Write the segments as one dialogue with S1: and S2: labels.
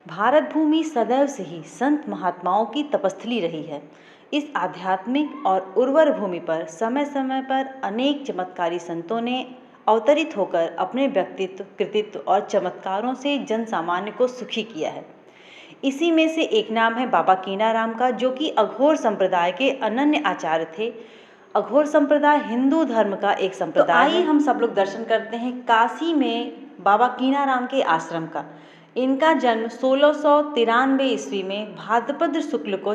S1: भारत भूमि सदैव से ही संत महात्माओं की तपस्थली रही है। इस आध्यात्मिक और उर्वर भूमि पर समय समय पर अनेक चमत्कारी संतों ने अवतरित होकर अपने व्यक्तित्व, कृतित्व और चमत्कारों से जन सामान्य को सुखी किया है। इसी में से एक नाम है बाबा कीनाराम का, जो कि अघोर संप्रदाय के अनन्य आचार्य थे। अघोर संप्रदाय हिंदू धर्म का एक संप्रदाय है। आइए हम सब लोग दर्शन करते हैं काशी में बाबा कीनाराम के आश्रम का। इनका जन्म 1693 ईस्वी में भाद्रपद शुक्ल को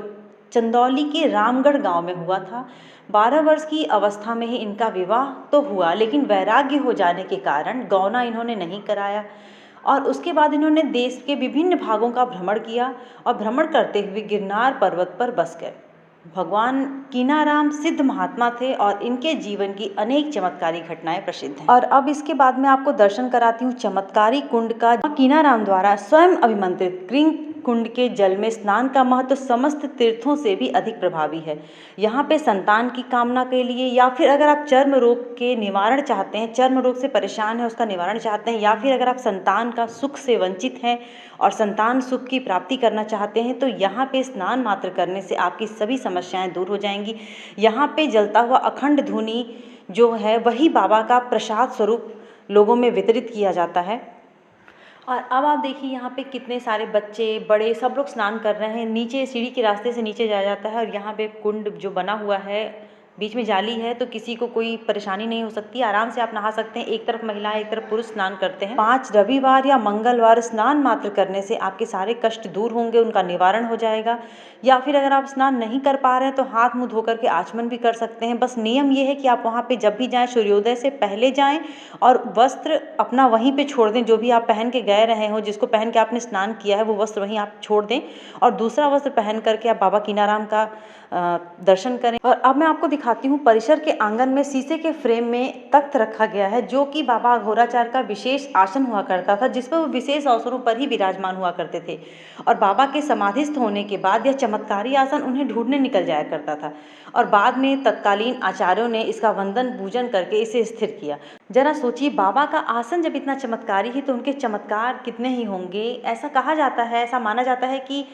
S1: चंदौली के रामगढ़ गांव में हुआ था। 12 वर्ष की अवस्था में ही इनका विवाह तो हुआ, लेकिन वैराग्य हो जाने के कारण गौना इन्होंने नहीं कराया और उसके बाद इन्होंने देश के विभिन्न भागों का भ्रमण किया और भ्रमण करते हुए गिरनार पर्वत पर बस गए। भगवान कीनाराम सिद्ध महात्मा थे और इनके जीवन की अनेक चमत्कारी घटनाएं प्रसिद्ध हैं। और अब इसके बाद मैं आपको दर्शन कराती हूँ चमत्कारी कुंड का। कीनाराम द्वारा स्वयं अभिमंत्रित क्रिंग कुंड के जल में स्नान का महत्व समस्त तीर्थों से भी अधिक प्रभावी है। यहाँ पे संतान की कामना के लिए, या फिर अगर आप चर्म रोग के निवारण चाहते हैं, चर्म रोग से परेशान है उसका निवारण चाहते हैं, या फिर अगर आप संतान का सुख से वंचित हैं और संतान सुख की प्राप्ति करना चाहते हैं, तो यहाँ पे स्नान मात्र करने से आपकी सभी समस्याएं दूर हो जाएंगी। यहाँ पे जलता हुआ अखंड धूनी जो है वही बाबा का प्रसाद स्वरूप लोगों में वितरित किया जाता है। और अब आप देखिए यहाँ पे कितने सारे बच्चे बड़े सब लोग स्नान कर रहे हैं। नीचे सीढ़ी के रास्ते से नीचे जाया जाता है और यहाँ पे कुंड जो बना हुआ है, बीच में जाली है, तो किसी को कोई परेशानी नहीं हो सकती, आराम से आप नहा सकते हैं। एक तरफ महिलाएं एक तरफ पुरुष स्नान करते हैं। 5 रविवार या मंगलवार स्नान मात्र करने से आपके सारे कष्ट दूर होंगे, उनका निवारण हो जाएगा। या फिर अगर आप स्नान नहीं कर पा रहे हैं तो हाथ मुंह धोकर के आचमन भी कर सकते हैं। बस नियम ये है कि आप वहाँ पे जब भी जाएं सूर्योदय से पहले जाएं और वस्त्र अपना वहीं पे छोड़ दें। जो भी आप पहन के गए रहे हो, जिसको पहन के आपने स्नान किया है, वो वस्त्र वहीं आप छोड़ दें और दूसरा वस्त्र पहन करके आप बाबा कीनाराम का दर्शन करें। और अब मैं आपको दिखाती हूँ परिसर के आंगन में शीशे के फ्रेम में तख्त रखा गया है, जो कि बाबा अघोराचार्य का विशेष आसन हुआ करता था, जिस पर वो विशेष अवसरों पर ही विराजमान हुआ करते थे। और बाबा के समाधिस्थ होने के बाद यह चमत्कारी आसन उन्हें ढूंढने निकल जाया करता था और बाद में तत्कालीन आचार्यों ने इसका वंदन पूजन करके इसे स्थिर किया। जरा सोचिए, बाबा का आसन जब इतना चमत्कारी है तो उनके चमत्कार कितने ही होंगे। ऐसा कहा जाता है, ऐसा माना जाता है कि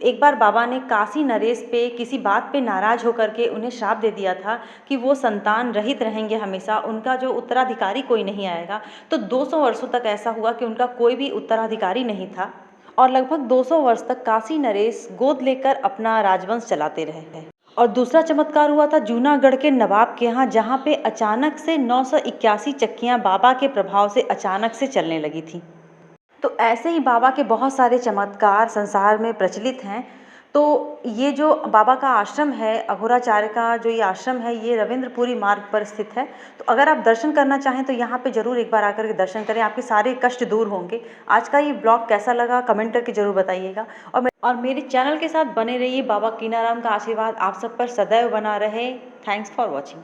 S1: एक बार बाबा ने काशी नरेश पे किसी बात पे नाराज होकर के उन्हें श्राप दे दिया था कि वो संतान रहित रहेंगे हमेशा, उनका जो उत्तराधिकारी कोई नहीं आएगा। तो 200 वर्षों तक ऐसा हुआ कि उनका कोई भी उत्तराधिकारी नहीं था और लगभग 200 वर्ष तक काशी नरेश गोद लेकर अपना राजवंश चलाते रहे। और दूसरा चमत्कार हुआ था जूनागढ़ के नवाब के यहाँ, जहाँ पे अचानक से 981 चक्कियाँ बाबा के प्रभाव से अचानक से चलने लगी थी। तो ऐसे ही बाबा के बहुत सारे चमत्कार संसार में प्रचलित हैं। तो ये जो बाबा का आश्रम है, अघोराचार्य का जो ये आश्रम है, ये रविंद्रपुरी मार्ग पर स्थित है। तो अगर आप दर्शन करना चाहें तो यहाँ पे ज़रूर एक बार आकर के दर्शन करें, आपके सारे कष्ट दूर होंगे। आज का ये ब्लॉग कैसा लगा कमेंट करके ज़रूर बताइएगा और मेरे चैनल के साथ बने रहिए। बाबा कीनाराम का आशीर्वाद आप सब पर सदैव बना रहे। Thanks for watching.